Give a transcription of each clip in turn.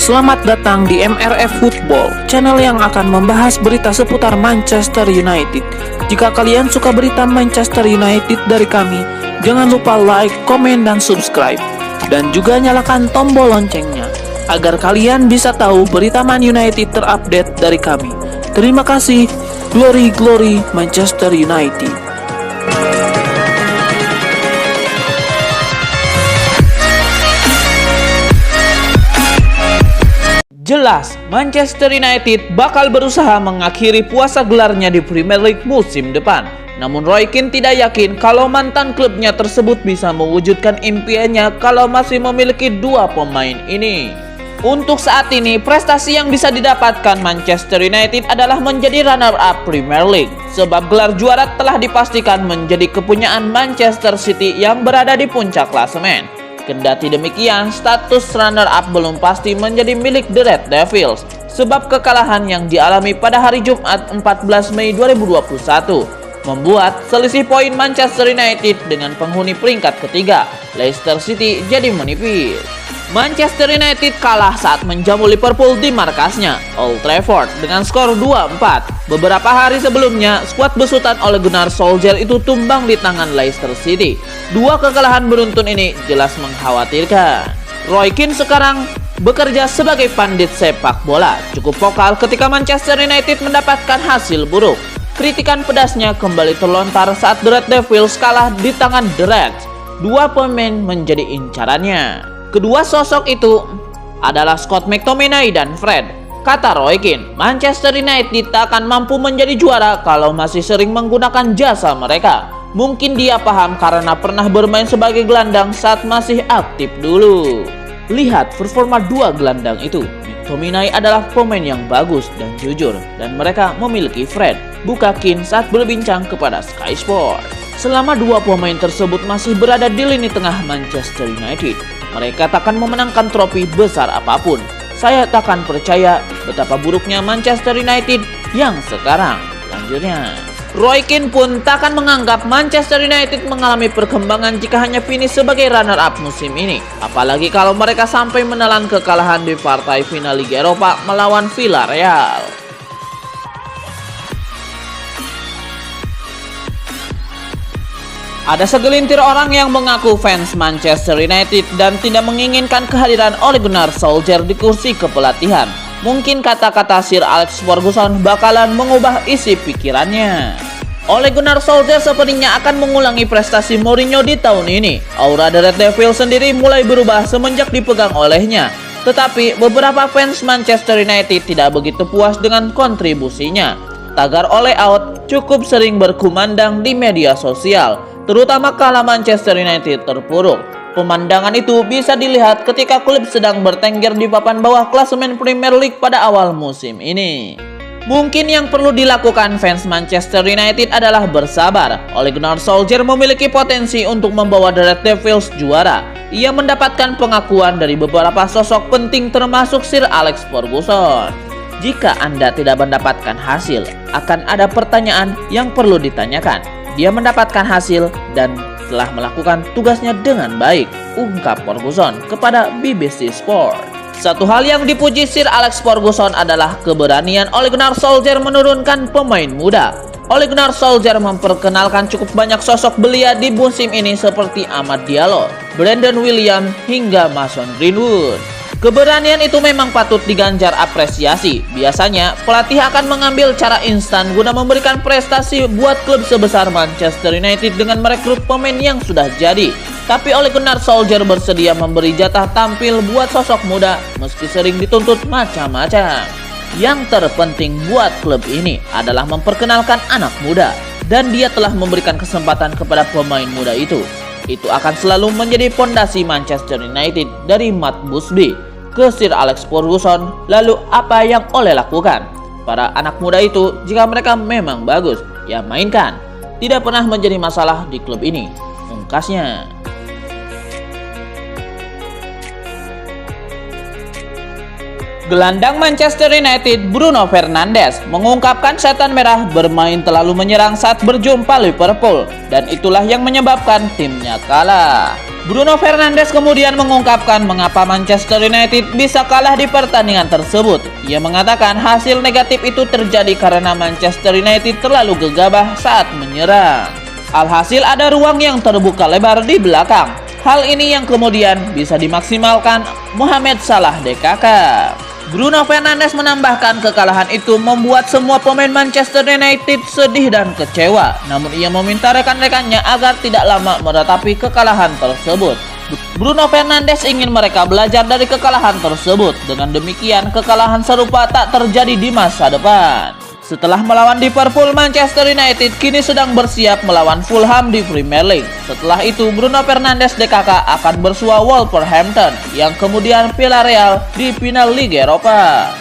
Selamat datang di MRF Football, channel yang akan membahas berita seputar Manchester United. Jika kalian suka berita Manchester United dari kami, jangan lupa like, komen, dan subscribe. Dan juga nyalakan tombol loncengnya, agar kalian bisa tahu berita Man United terupdate dari kami. Terima kasih, Glory Glory Manchester United. Jelas, Manchester United bakal berusaha mengakhiri puasa gelarnya di Premier League musim depan. Namun Roy Keane tidak yakin kalau mantan klubnya tersebut bisa mewujudkan impiannya kalau masih memiliki dua pemain ini. Untuk saat ini, prestasi yang bisa didapatkan Manchester United adalah menjadi runner-up Premier League. Sebab gelar juara telah dipastikan menjadi kepunyaan Manchester City yang berada di puncak klasemen. Kendati demikian, status runner-up belum pasti menjadi milik The Red Devils sebab kekalahan yang dialami pada hari Jumat 14 Mei 2021 membuat selisih poin Manchester United dengan penghuni peringkat ketiga, Leicester City, jadi menipis. Manchester United kalah saat menjamu Liverpool di markasnya, Old Trafford, dengan skor 2-4. Beberapa hari sebelumnya, skuad besutan Ole Gunnar Solskjaer itu tumbang di tangan Leicester City. Dua kekalahan beruntun ini jelas mengkhawatirkan. Roy Keane sekarang bekerja sebagai pandit sepak bola, cukup vokal ketika Manchester United mendapatkan hasil buruk. Kritikan pedasnya kembali terlontar saat The Red Devils kalah di tangan The Reds. Dua pemain menjadi incarannya. Kedua sosok itu adalah Scott McTominay dan Fred. Kata Roy Keane, Manchester United tak akan mampu menjadi juara kalau masih sering menggunakan jasa mereka. Mungkin dia paham karena pernah bermain sebagai gelandang saat masih aktif dulu. Lihat performa dua gelandang itu. McTominay adalah pemain yang bagus dan jujur, dan mereka memiliki Fred, buka Keane saat berbincang kepada Sky Sport. Selama dua pemain tersebut masih berada di lini tengah Manchester United, mereka takkan memenangkan trofi besar apapun. Saya takkan percaya betapa buruknya Manchester United yang sekarang. Lanjutnya, Roy Keane pun takkan menganggap Manchester United mengalami perkembangan jika hanya finish sebagai runner-up musim ini. Apalagi kalau mereka sampai menelan kekalahan di partai final Liga Eropa melawan Villarreal. Ada segelintir orang yang mengaku fans Manchester United dan tidak menginginkan kehadiran Ole Gunnar Solskjaer di kursi kepelatihan. Mungkin kata-kata Sir Alex Ferguson bakalan mengubah isi pikirannya. Ole Gunnar Solskjaer sepertinya akan mengulangi prestasi Mourinho di tahun ini. Aura The Red Devils sendiri mulai berubah semenjak dipegang olehnya. Tetapi beberapa fans Manchester United tidak begitu puas dengan kontribusinya. Tagar Ole out cukup sering berkumandang di media sosial, terutama kala Manchester United terpuruk. Pemandangan itu bisa dilihat ketika klub sedang bertengger di papan bawah klasemen Premier League pada awal musim ini. Mungkin yang perlu dilakukan fans Manchester United adalah bersabar. Ole Gunnar Solskjaer memiliki potensi untuk membawa The Red Devils juara. Ia mendapatkan pengakuan dari beberapa sosok penting termasuk Sir Alex Ferguson. Jika Anda tidak mendapatkan hasil, akan ada pertanyaan yang perlu ditanyakan. Dia mendapatkan hasil dan telah melakukan tugasnya dengan baik, ungkap Ferguson kepada BBC Sport. Satu hal yang dipuji Sir Alex Ferguson adalah keberanian Ole Gunnar Solskjaer menurunkan pemain muda. Ole Gunnar Solskjaer memperkenalkan cukup banyak sosok belia di musim ini seperti Amad Diallo, Brandon Williams, hingga Mason Greenwood. Keberanian itu memang patut diganjar apresiasi. Biasanya, pelatih akan mengambil cara instan guna memberikan prestasi buat klub sebesar Manchester United dengan merekrut pemain yang sudah jadi. Tapi Ole Gunnar Solskjaer bersedia memberi jatah tampil buat sosok muda meski sering dituntut macam-macam. Yang terpenting buat klub ini adalah memperkenalkan anak muda, dan dia telah memberikan kesempatan kepada pemain muda itu. Itu akan selalu menjadi fondasi Manchester United dari Matt Busby ke Sir Alex Ferguson. Lalu apa yang Ole lakukan? Para anak muda itu, jika mereka memang bagus, ya mainkan. Tidak pernah menjadi masalah di klub ini, ungkasnya. Gelandang Manchester United Bruno Fernandes mengungkapkan setan merah bermain terlalu menyerang saat berjumpa Liverpool, dan itulah yang menyebabkan timnya kalah. Bruno Fernandes kemudian mengungkapkan mengapa Manchester United bisa kalah di pertandingan tersebut. Ia mengatakan hasil negatif itu terjadi karena Manchester United terlalu gegabah saat menyerang. Alhasil ada ruang yang terbuka lebar di belakang. Hal ini yang kemudian bisa dimaksimalkan Mohamed Salah DKK. Bruno Fernandes menambahkan kekalahan itu membuat semua pemain Manchester United sedih dan kecewa. Namun ia meminta rekan-rekannya agar tidak lama meratapi kekalahan tersebut. Bruno Fernandes ingin mereka belajar dari kekalahan tersebut. Dengan demikian kekalahan serupa tak terjadi di masa depan. Setelah melawan Liverpool, Manchester United kini sedang bersiap melawan Fulham di Premier League. Setelah itu, Bruno Fernandes DKK akan bersua Wolverhampton, yang kemudian Villarreal di final Liga Eropa.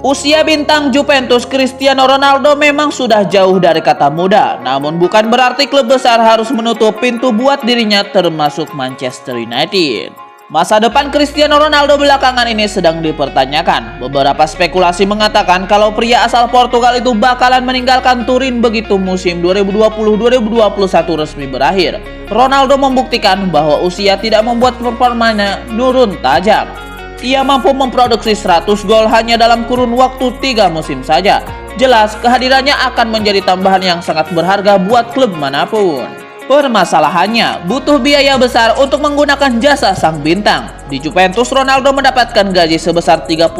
Usia bintang Juventus Cristiano Ronaldo memang sudah jauh dari kata muda, namun bukan berarti klub besar harus menutup pintu buat dirinya termasuk Manchester United. Masa depan Cristiano Ronaldo belakangan ini sedang dipertanyakan. Beberapa spekulasi mengatakan kalau pria asal Portugal itu bakalan meninggalkan Turin begitu musim 2020-2021 resmi berakhir. Ronaldo membuktikan bahwa usia tidak membuat performanya menurun tajam. Ia mampu memproduksi 100 gol hanya dalam kurun waktu 3 musim saja. Jelas kehadirannya akan menjadi tambahan yang sangat berharga buat klub manapun. Permasalahannya, butuh biaya besar untuk menggunakan jasa sang bintang. Di Juventus, Ronaldo mendapatkan gaji sebesar 31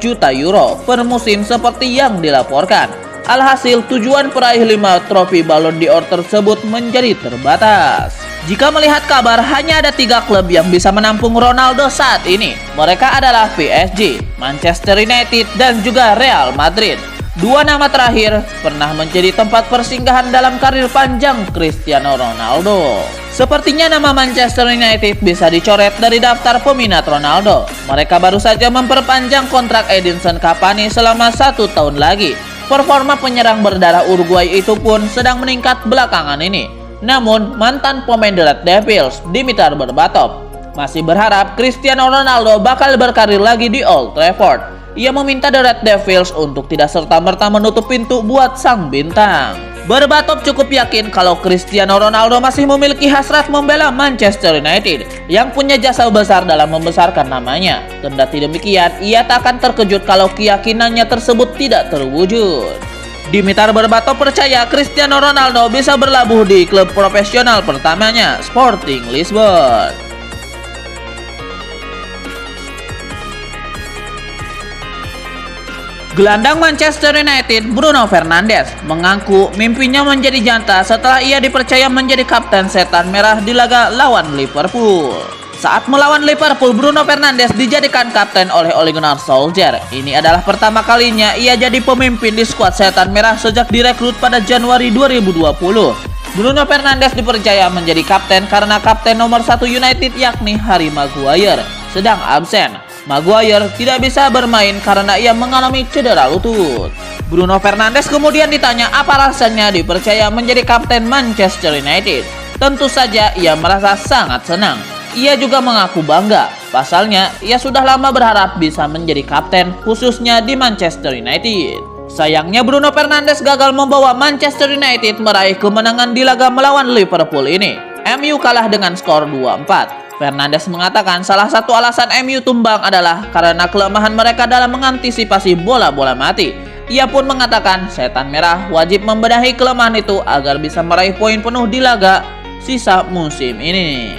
juta euro per musim seperti yang dilaporkan. Alhasil, tujuan peraih 5 trofi Ballon d'Or tersebut menjadi terbatas. Jika melihat kabar, hanya ada 3 klub yang bisa menampung Ronaldo saat ini. Mereka adalah PSG, Manchester United, dan juga Real Madrid. 2 nama terakhir pernah menjadi tempat persinggahan dalam karir panjang Cristiano Ronaldo. Sepertinya nama Manchester United bisa dicoret dari daftar peminat Ronaldo. Mereka baru saja memperpanjang kontrak Edinson Cavani selama 1 tahun lagi. Performa penyerang berdarah Uruguay itu pun sedang meningkat belakangan ini. Namun, mantan pemain The Red Devils, Dimitar Berbatov, masih berharap Cristiano Ronaldo bakal berkarir lagi di Old Trafford. Ia meminta The Red Devils untuk tidak serta-merta menutup pintu buat sang bintang. Berbatov cukup yakin kalau Cristiano Ronaldo masih memiliki hasrat membela Manchester United yang punya jasa besar dalam membesarkan namanya. Kendati demikian, ia tak akan terkejut kalau keyakinannya tersebut tidak terwujud. Dimitar Berbatov percaya Cristiano Ronaldo bisa berlabuh di klub profesional pertamanya, Sporting Lisbon. Gelandang Manchester United Bruno Fernandes mengaku mimpinya menjadi nyata setelah ia dipercaya menjadi kapten setan merah di laga lawan Liverpool. Saat melawan Liverpool, Bruno Fernandes dijadikan kapten oleh Ole Gunnar Solskjaer. Ini adalah pertama kalinya ia jadi pemimpin di skuad setan merah sejak direkrut pada Januari 2020. Bruno Fernandes dipercaya menjadi kapten karena kapten nomor 1 United yakni Harry Maguire sedang absen. Maguire tidak bisa bermain karena ia mengalami cedera lutut. Bruno Fernandes kemudian ditanya apa rasanya dipercaya menjadi kapten Manchester United. Tentu saja ia merasa sangat senang. Ia juga mengaku bangga. Pasalnya, ia sudah lama berharap bisa menjadi kapten khususnya di Manchester United. Sayangnya Bruno Fernandes gagal membawa Manchester United meraih kemenangan di laga melawan Liverpool ini. MU kalah dengan skor 2-4. Fernandes mengatakan salah satu alasan MU tumbang adalah karena kelemahan mereka dalam mengantisipasi bola-bola mati. Ia pun mengatakan setan merah wajib membenahi kelemahan itu agar bisa meraih poin penuh di laga sisa musim ini.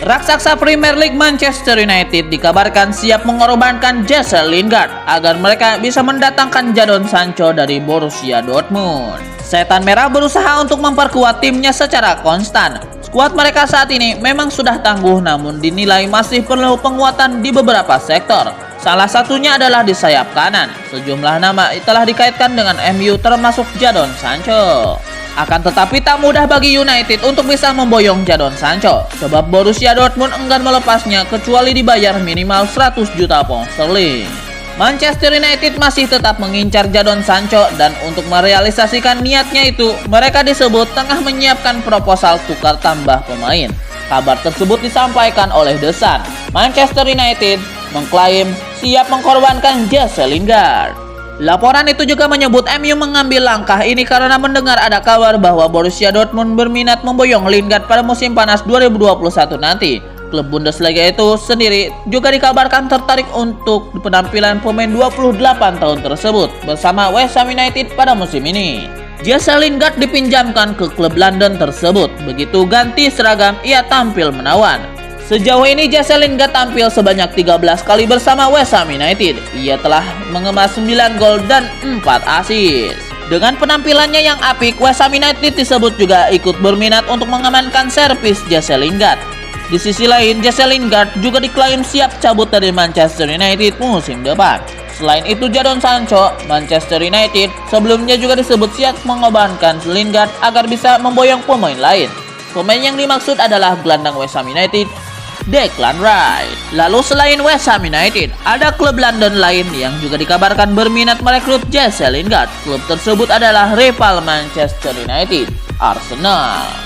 Raksasa Premier League Manchester United dikabarkan siap mengorbankan jasa Lingard agar mereka bisa mendatangkan Jadon Sancho dari Borussia Dortmund. Setan Merah berusaha untuk memperkuat timnya secara konstan. Skuad mereka saat ini memang sudah tangguh namun dinilai masih perlu penguatan di beberapa sektor. Salah satunya adalah di sayap kanan. Sejumlah nama telah dikaitkan dengan MU termasuk Jadon Sancho. Akan tetapi tak mudah bagi United untuk bisa memboyong Jadon Sancho sebab Borussia Dortmund enggan melepasnya kecuali dibayar minimal 100 juta pound sterling. Manchester United masih tetap mengincar Jadon Sancho dan untuk merealisasikan niatnya itu mereka disebut tengah menyiapkan proposal tukar tambah pemain. Kabar tersebut disampaikan oleh The Sun. Manchester United mengklaim siap mengkorbankan Jesse Lingard. Laporan itu juga menyebut MU mengambil langkah ini karena mendengar ada kabar bahwa Borussia Dortmund berminat memboyong Lingard pada musim panas 2021 nanti. Klub Bundesliga itu sendiri juga dikabarkan tertarik untuk penampilan pemain 28 tahun tersebut bersama West Ham United pada musim ini. Jesse Lingard dipinjamkan ke klub London tersebut. Begitu ganti seragam, ia tampil menawan. Sejauh ini Jesse Lingard tampil sebanyak 13 kali bersama West Ham United. Ia telah mengemas 9 gol dan 4 assist. Dengan penampilannya yang apik, West Ham United disebut juga ikut berminat untuk mengamankan servis Jesse Lingard. Di sisi lain, Jesse Lingard juga diklaim siap cabut dari Manchester United musim depan. Selain itu, Jadon Sancho, Manchester United sebelumnya juga disebut siap mengorbankan Lingard agar bisa memboyong pemain lain. Pemain yang dimaksud adalah gelandang West Ham United, Declan Rice. Lalu selain West Ham United, ada klub London lain yang juga dikabarkan berminat merekrut Jesse Lingard. Klub tersebut adalah rival Manchester United, Arsenal.